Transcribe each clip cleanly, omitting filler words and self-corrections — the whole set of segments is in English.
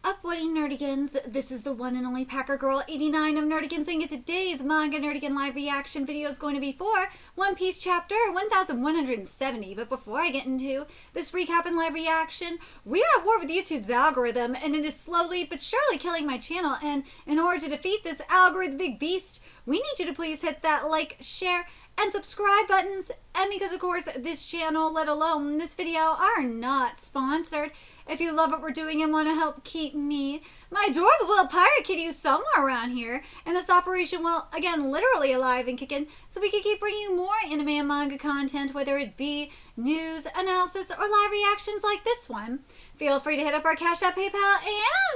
Up, Woody Nerdigans? This is the one and only Packer Girl 89 of Nerdigans, and today's Manga Nerdigan live reaction video is going to be for One Piece chapter 1170. But before I get into this recap and live reaction, we are at war with YouTube's algorithm, and it is slowly but surely killing my channel. And in order to defeat this algorithmic beast, we need you to please hit that like, share, and subscribe buttons. And because of course this channel, let alone this video, are not sponsored, if you love what we're doing and want to help keep me, my adorable little pirate kitty, who's somewhere around here, and this operation, well, again, literally alive and kicking, so we can keep bringing you more anime and manga content, whether it be news, analysis, or live reactions like this one. Feel free to hit up our Cash App, PayPal,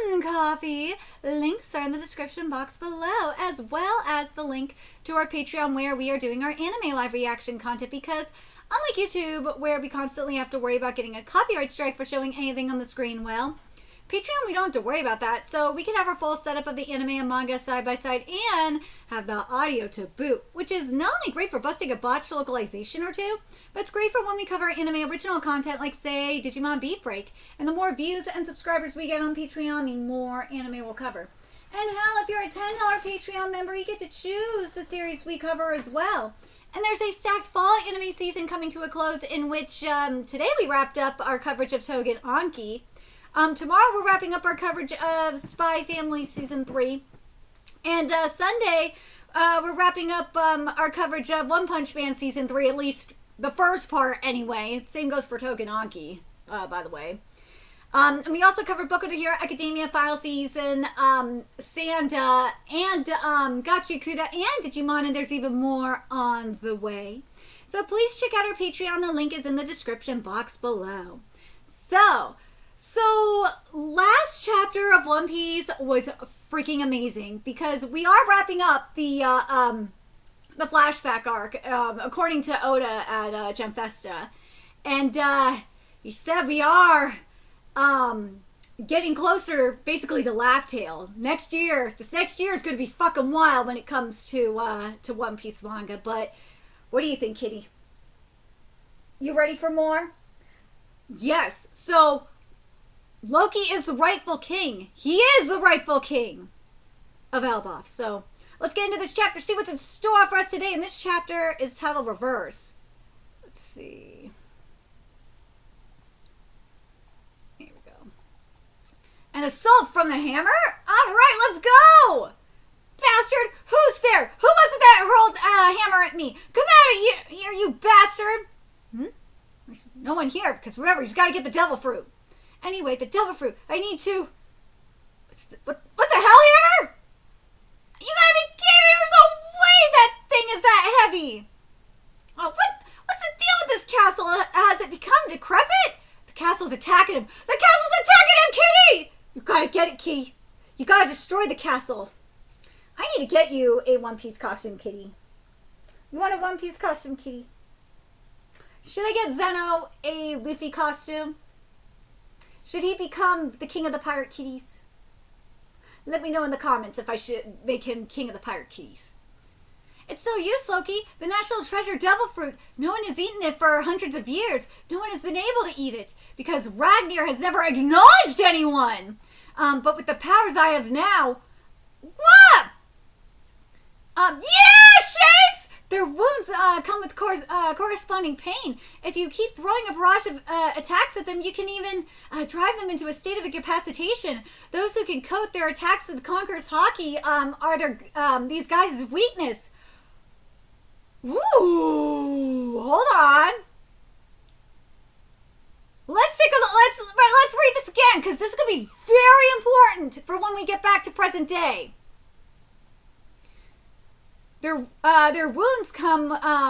and Coffee. Links are in the description box below, as well as the link to our Patreon, where we are doing our anime live reaction content, because unlike YouTube, where we constantly have to worry about getting a copyright strike for showing anything on the screen, well, Patreon, we don't have to worry about that. So we can have our full setup of the anime and manga side by side and have the audio to boot, which is not only great for busting a botched localization or two, but it's great for when we cover anime original content like, say, Digimon Beat Break. And the more views and subscribers we get on Patreon, the more anime we'll cover. And hell, if you're a $10 Patreon member, you get to choose the series we cover as well. And there's a stacked fall anime season coming to a close, in which today we wrapped up our coverage of Togen Anki. Tomorrow we're wrapping up our coverage of Spy Family Season 3. And Sunday we're wrapping up our coverage of One Punch Man Season 3, at least the first part anyway. Same goes for Togen Anki, by the way. And we also covered Boku no Hero Academia Final Season, Sanda, and Gachiakuda, and Digimon, and there's even more on the way. So please check out our Patreon. The link is in the description box below. So last chapter of One Piece was freaking amazing, because we are wrapping up the flashback arc, according to Oda at Gemfesta. And he said we are getting closer, basically, to Laugh Tale. This next year is going to be fucking wild when it comes to One Piece manga. But what do you think, Kitty? You ready for more? Yes. So Loki is the rightful king. He is the rightful king of Elbaf. So let's get into this chapter, see what's in store for us today. And this chapter is titled Reverse. Let's see. An assault from the hammer? Alright, let's go! Bastard! Who's there? Who was it that hurled a hammer at me? Come out of here, you bastard! There's no one here, because remember, he's got to get the devil fruit. Anyway, the devil fruit. I need to... What the hell, hammer? You gotta be kidding me! There's no way that thing is that heavy! Oh, what's the deal with this castle? Has it become decrepit? The castle's attacking him. The castle's attacking him, Kitty! You gotta get it, Key. You gotta destroy the castle. I need to get you a One Piece costume, Kitty. You want a One Piece costume, Kitty? Should I get Zeno a Luffy costume? Should he become the king of the pirate kitties? Let me know in the comments if I should make him king of the pirate kitties. It's no use, Loki. The national treasure, devil fruit. No one has eaten it for hundreds of years. No one has been able to eat it, because Ragnar has never acknowledged anyone. But with the powers I have now... What? Yeah, Shakes! Their wounds come with corresponding pain. If you keep throwing a barrage of attacks at them, you can even drive them into a state of incapacitation. Those who can coat their attacks with CONQUEROR'S HAKI are these guys' weakness. Ooh, hold on. Let's take a look. Let's read this again, because this is going to be very important for when we get back to present day. Their wounds come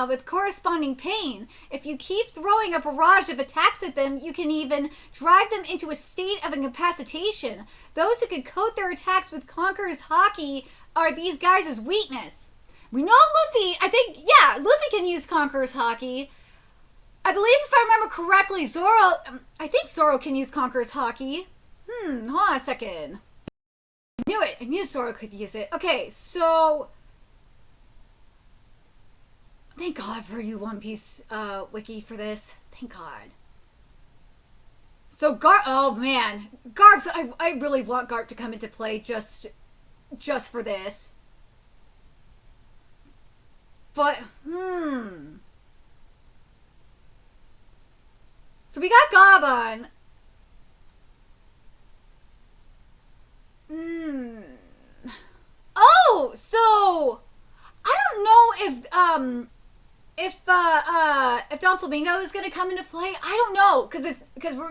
with corresponding pain. If you keep throwing a barrage of attacks at them, you can even drive them into a state of incapacitation. Those who can coat their attacks with CONQUEROR'S HAKI are these guys' weakness. We know Luffy, Luffy can use CONQUEROR'S HAKI. I believe, if I remember correctly, I think Zoro can use CONQUEROR'S HAKI. Hold on a second. I knew it. I knew Zoro could use it. Okay, so... Thank God for you, One Piece Wiki, for this. Thank God. So Garp, oh man, Garp's. I really want Garp to come into play just for this. But so we got Gaban. Oh, so I don't know if Don Flamingo is going to come into play. I don't know because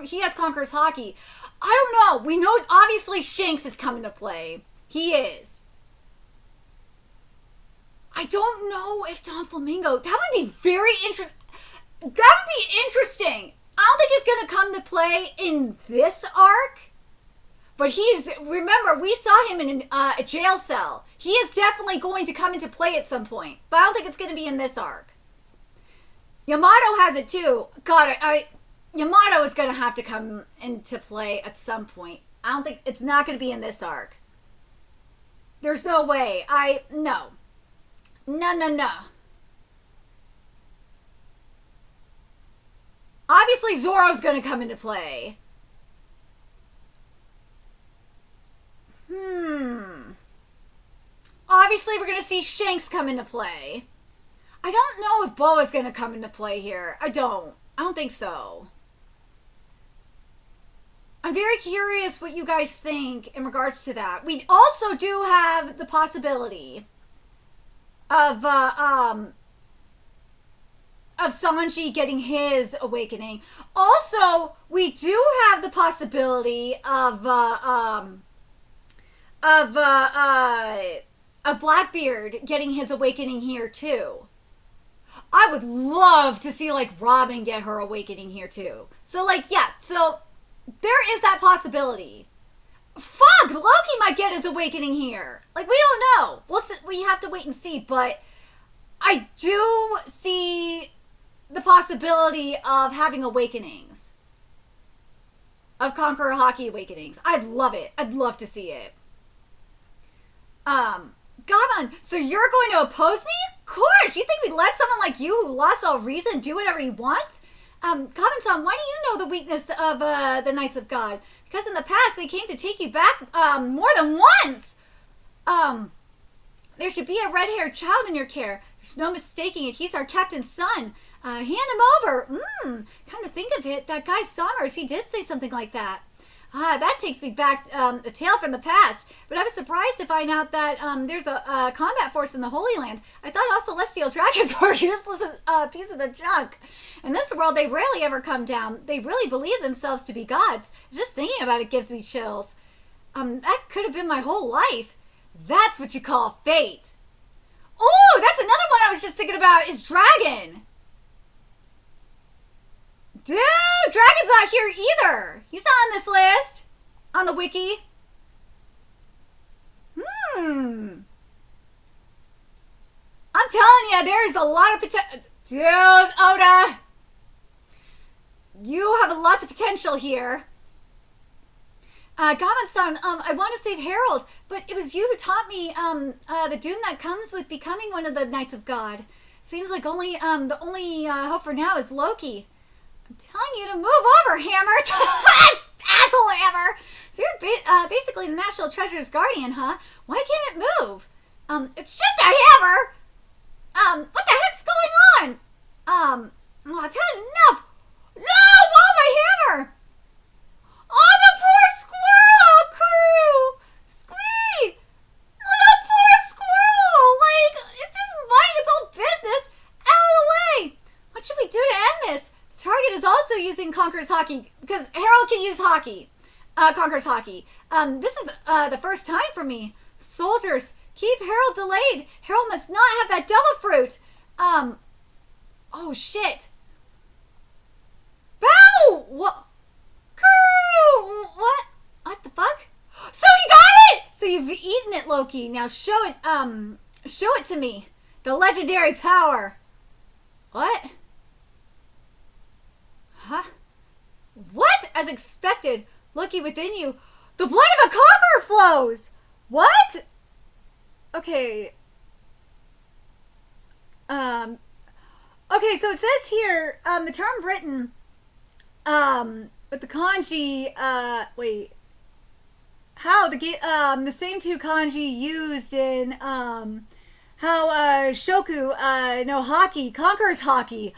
he has CONQUEROR'S HAKI. I don't know. We know obviously Shanks is coming to play. He is. I don't know if Don Flamingo. That would be very interesting. That would be interesting. I don't think he's going to come to play in this arc. But remember, we saw him in a jail cell. He is definitely going to come into play at some point. But I don't think it's going to be in this arc. Yamato has it too. God, Yamato is going to have to come into play at some point. I don't think, it's not going to be in this arc. There's no way. No. No. Obviously, Zoro's going to come into play. Obviously, we're going to see Shanks come into play. I don't know if Boa's going to come into play here. I don't think so. I'm very curious what you guys think in regards to that. We also do have the possibility of Sanji getting his awakening. Also, we do have the possibility of Blackbeard getting his awakening here too. I would love to see like Robin get her awakening here too. So like yes, so there is that possibility. Fuck, Loki might get his awakening here. Like we don't know. We have to wait and see, but I do see the possibility of having awakenings. Of Conqueror HAKI awakenings. I'd love it. I'd love to see it. Gaban, so you're going to oppose me? Of course! You think we'd let someone like you who lost all reason do whatever he wants? Gaban-san, why do you know the weakness of the Knights of God? Because in the past they came to take you back more than once! There should be a red-haired child in your care. There's no mistaking it. He's our captain's son. Hand him over. Come to think of it, that guy Sommers, he did say something like that. That takes me back a tale from the past. But I was surprised to find out that there's a combat force in the Holy Land. I thought all celestial dragons were useless pieces of junk. In this world, they rarely ever come down. They really believe themselves to be gods. Just thinking about it gives me chills. That could have been my whole life. That's what you call fate. Ooh, that's another one I was just thinking about is Dragon. Dude, Dragon's not here either. He's not on this list. On the wiki. I'm telling you, there's a lot of potential. Dude, Oda. You have lots of potential here. Gaban-san, I want to save Harold, but it was you who taught me the doom that comes with becoming one of the Knights of God. Seems like the only hope for now is Loki. I'm telling you to move over, Hammer! Asshole Hammer! So you're basically the National Treasure's guardian, huh? Why can't it move? It's just a hammer! What the heck's going on? Well, I've had enough. No! Whoa, my hammer! Oh, the poor squirrel crew! Squee! Oh, the poor squirrel! Like, it's just minding its own business. Out of the way! What should we do to end this? The target is also using CONQUEROR'S HAKI, because Harold can use HAKI. CONQUEROR'S HAKI. This is the first time for me. Soldiers, keep Harold delayed. Harold must not have that devil fruit. Oh shit. Bow! What? Crew! What the fuck? So he got it! So you've eaten it, Loki. Now show it to me. The legendary power. What? Huh? What? As expected, Loki within you, the blood of a conqueror flows! What? Okay. Okay, so it says here, the term written, But the kanji, wait, how the same two kanji used in how Shoku no HAKI conquers HAKI.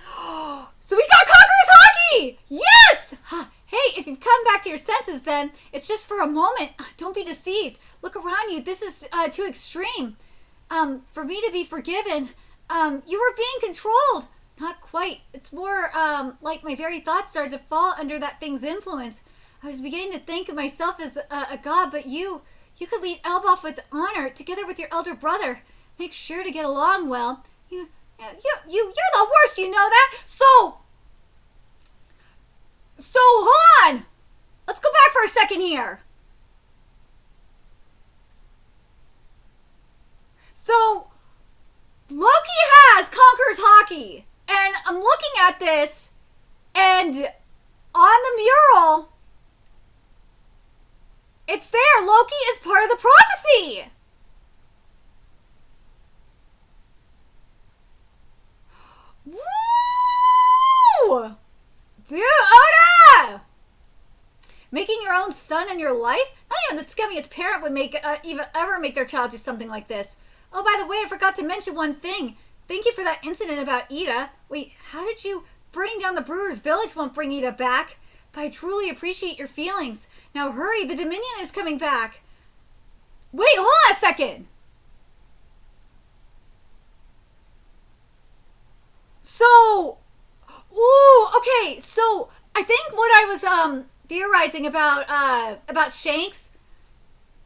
So we got conquers HAKI. Yes. Hey, if you've come back to your senses, then it's just for a moment. Don't be deceived. Look around you. This is too extreme. For me to be forgiven. You were being controlled. Not quite. It's more like my very thoughts started to fall under that thing's influence. I was beginning to think of myself as a god, but you could lead Elbaf with honor, together with your elder brother. Make sure to get along well. You're the worst, you know that? So hold on. Let's go back for a second here. So Loki has conquers HAKI, and I'm looking at this, and on the mural, it's there. Loki is part of the prophecy. Woo! Dude, oh no! Making your own son in your life? Not even the scummiest parent would ever make their child do something like this. Oh, by the way, I forgot to mention one thing. Thank you for that incident about Ida. Wait, how did you... Burning down the brewer's village won't bring Ida back. But I truly appreciate your feelings. Now hurry, the Dominion is coming back. Wait, hold on a second. So... Ooh, okay, so... I think what I was, theorizing about Shanks...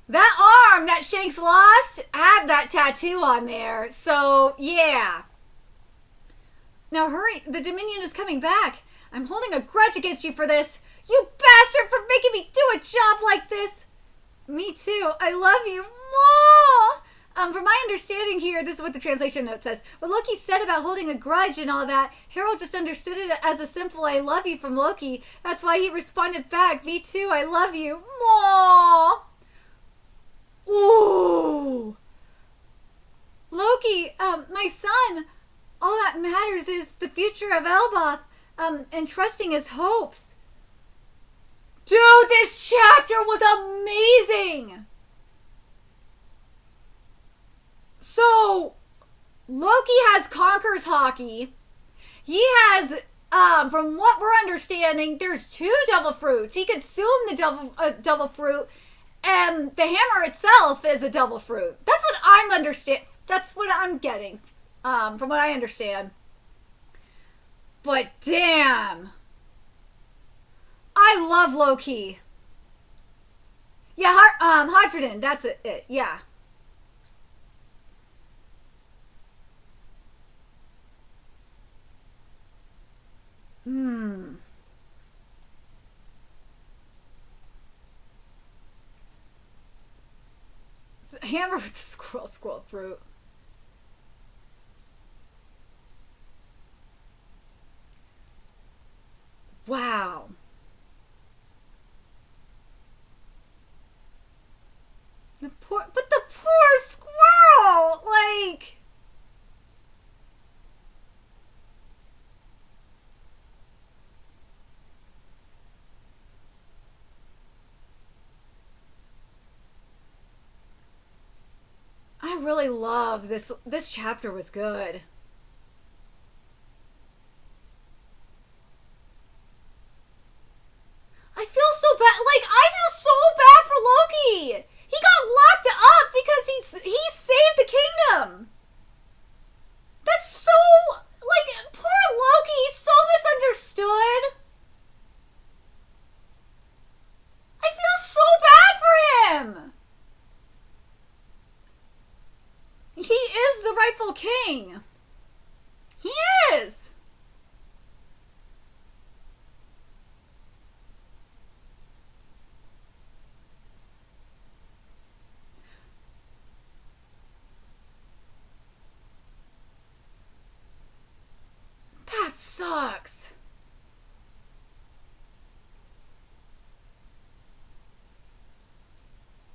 That arm that Shanks lost had that tattoo on there. So, yeah. Now hurry, the Dominion is coming back. I'm holding a grudge against you for this. You bastard, for making me do a job like this. Me too. I love you. From my understanding here, this is what the translation note says. What Loki said about holding a grudge and all that, Harold just understood it as a simple I love you from Loki. That's why he responded back, me too, I love you. Aww. Ooh. Loki, my son, all that matters is the future of Elbaf, and trusting his hopes. Dude, this chapter was amazing! So, Loki has conquers HAKI. He has, from what we're understanding, there's 2 devil fruits. He consumed the devil fruit, and the hammer itself is a devil fruit. That's what That's what I'm getting, from what I understand. But damn, I love Loki. Yeah, Hadradin. That's it. Yeah. Hammer with the squirrel fruit. Wow. The poor squirrel, like. I really love this. This chapter was good. I feel so bad. Like, I feel so bad for Loki. He got locked up because he saved the kingdom. That's so, like, poor Loki. He's so misunderstood. I feel so bad for him. He is the rightful king. He is. That sucks.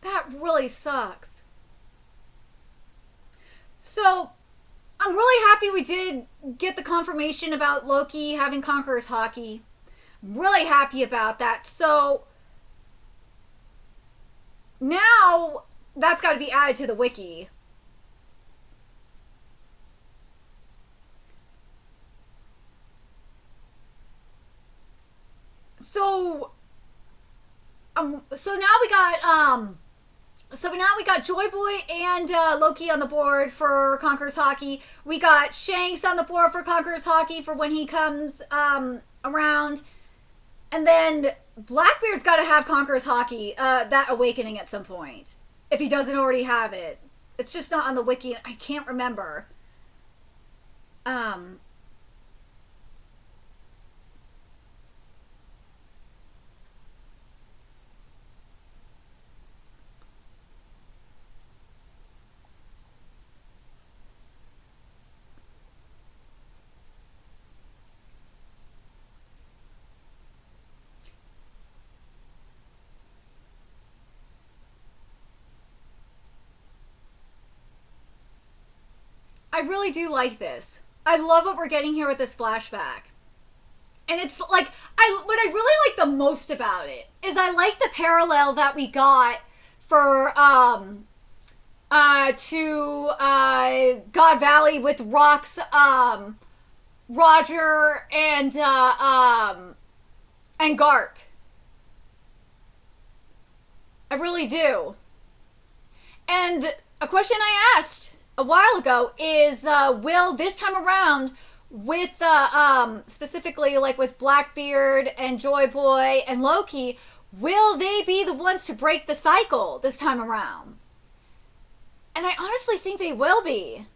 That really sucks. So, I'm really happy we did get the confirmation about Loki having Conqueror's HAKI. I'm really happy about that. So now that's got to be added to the wiki. So now we got Joy Boy and Loki on the board for Conqueror's HAKI. We got Shanks on the board for Conqueror's HAKI for when he comes around. And then Blackbeard's got to have Conqueror's HAKI, that awakening at some point. If he doesn't already have it. It's just not on the wiki. I can't remember. I really do like this. I love what we're getting here with this flashback. And it's like, what I really like the most about it is I like the parallel that we got for to God Valley with Rock's Roger and Garp. I really do. And a question I asked a while ago is, will this time around with specifically like with Blackbeard and Joy Boy and Loki, will they be the ones to break the cycle this time around? And I honestly think they will be.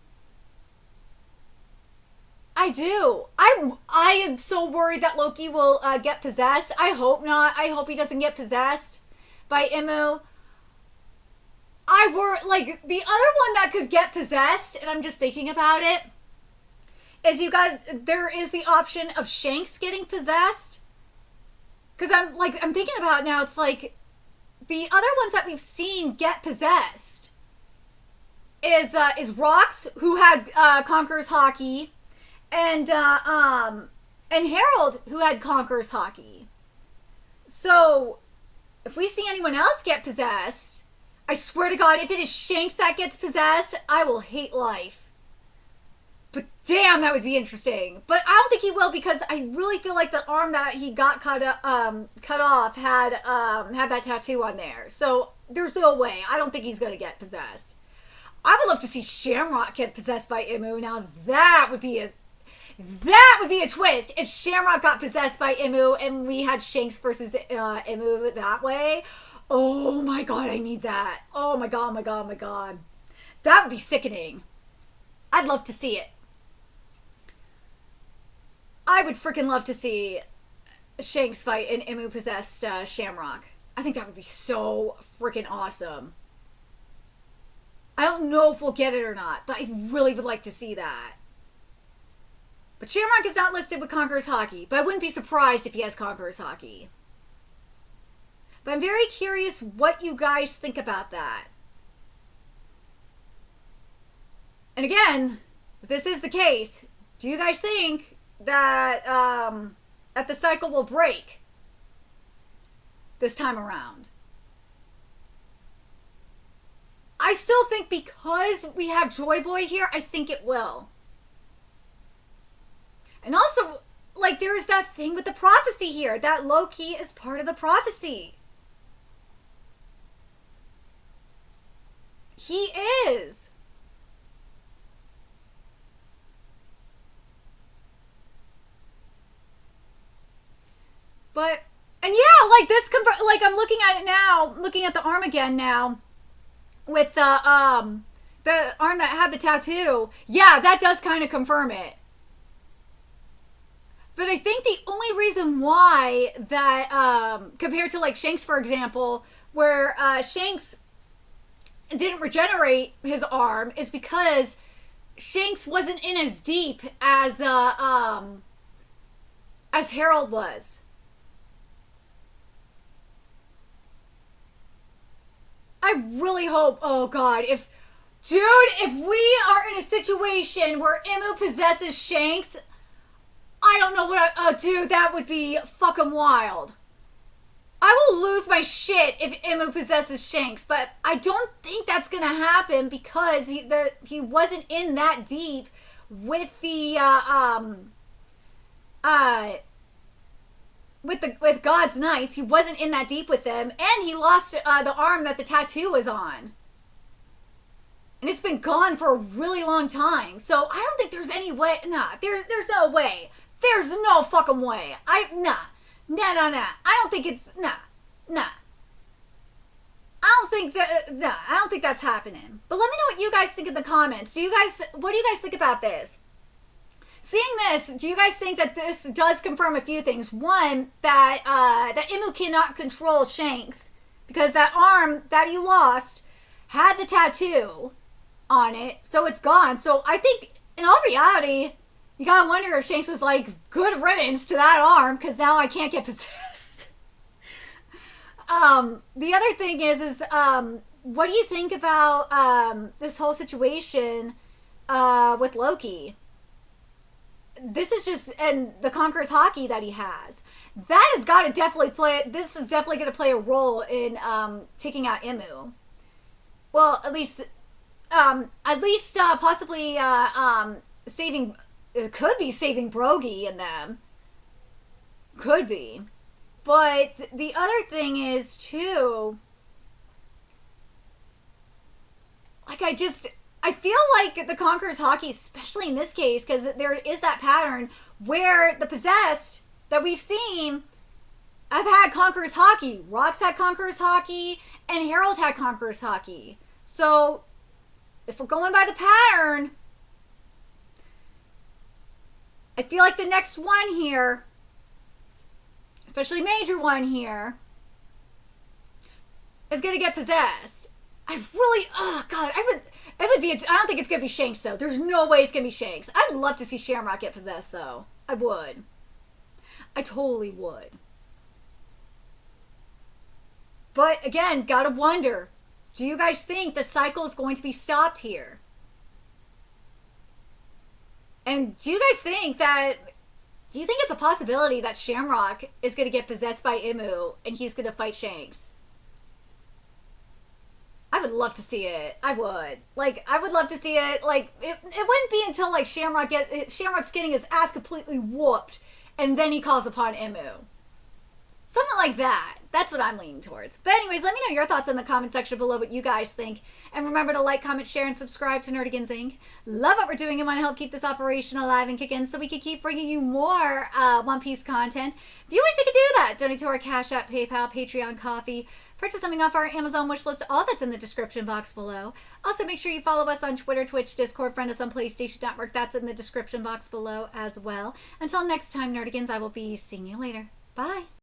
I do. I am so worried that Loki will get possessed. I hope not. I hope he doesn't get possessed by Imu. Like, the other one that could get possessed, and I'm just thinking about it, is there is the option of Shanks getting possessed. Because I'm thinking about it now, it's like, the other ones that we've seen get possessed is Rox, who had Conqueror's HAKI, and Harold, who had Conqueror's HAKI. So, if we see anyone else get possessed, I swear to God, if it is Shanks that gets possessed, I will hate life. But damn, that would be interesting. But I don't think he will, because I really feel like the arm that he got cut off had that tattoo on there. So there's no way. I don't think he's gonna get possessed. I would love to see Shamrock get possessed by Imu. Now that would be a twist if Shamrock got possessed by Imu and we had Shanks versus Imu that way. Oh my God, I need that. Oh my God, my God, my God. That would be sickening. I'd love to see it. I would freaking love to see Shanks fight an Imu possessed Shamrock. I think that would be so freaking awesome. I don't know if we'll get it or not, but I really would like to see that. But Shamrock is not listed with Conqueror's HAKI, but I wouldn't be surprised if he has Conqueror's HAKI. But I'm very curious what you guys think about that. And again, if this is the case, do you guys think that that the cycle will break this time around? I still think because we have Joy Boy here, I think it will. And also, like, there's that thing with the prophecy here, that Loki is part of the prophecy. He is. But, and yeah, like this, like I'm looking at it now, looking at the arm again now, with the arm that had the tattoo. Yeah, that does kind of confirm it. But I think the only reason why that, compared to like Shanks, for example, where Shanks didn't regenerate his arm, is because Shanks wasn't in as deep as Harold was. I really hope, oh God, if we are in a situation where Imu possesses Shanks, I don't know what oh, dude, that would be fucking wild. I will lose my shit if Imu possesses Shanks, but I don't think that's gonna happen because he wasn't in that deep with the with God's Knights. He wasn't in that deep with them, and he lost the arm that the tattoo was on. And it's been gone for a really long time. So I don't think there's any way. Nah, there's no way. There's no fucking way. Nah. I don't think it's, nah. I don't think that's happening. But let me know what you guys think in the comments. What do you guys think about this? Seeing this, do you guys think that this does confirm a few things? One, that Imu cannot control Shanks because that arm that he lost had the tattoo on it, so it's gone. So I think, in all reality, you gotta wonder if Shanks was like, good riddance to that arm, because now I can't get possessed. The other thing is what do you think about this whole situation with Loki? This is just, and the Conqueror's HAKI that he has. That has got to definitely play, this is definitely going to play a role in taking out Imu. Well, at least possibly saving, it could be saving Brogy in them. Could be. But the other thing is, too, like, I feel like the Conqueror's HAKI, especially in this case, because there is that pattern where the possessed that we've seen have had Conqueror's HAKI. Rox had Conqueror's HAKI, and Harold had Conqueror's HAKI. So, if we're going by the pattern, I feel like the next one here, especially major one here, is going to get possessed. I really, oh God, it would be, I don't think it's going to be Shanks though. There's no way it's going to be Shanks. I'd love to see Shamrock get possessed though. I would. I totally would. But again, gotta wonder, do you guys think the cycle is going to be stopped here? And do you guys think do you think it's a possibility that Shamrock is going to get possessed by Imu and he's going to fight Shanks? I would love to see it. I would. Like, I would love to see it. Like, it wouldn't be until, like, Shamrock's getting his ass completely whooped and then he calls upon Imu. Something like that. That's what I'm leaning towards. But anyways, let me know your thoughts in the comment section below what you guys think. And remember to like, comment, share, and subscribe to Nerdigans Inc. Love what we're doing and want to help keep this operation alive and kicking so we can keep bringing you more One Piece content. If you wish you could do that, donate to our Cash App, PayPal, Patreon, Coffee, purchase something off our Amazon wishlist, all that's in the description box below. Also, make sure you follow us on Twitter, Twitch, Discord, friend us on PlayStation Network. That's in the description box below as well. Until next time, Nerdigans, I will be seeing you later. Bye.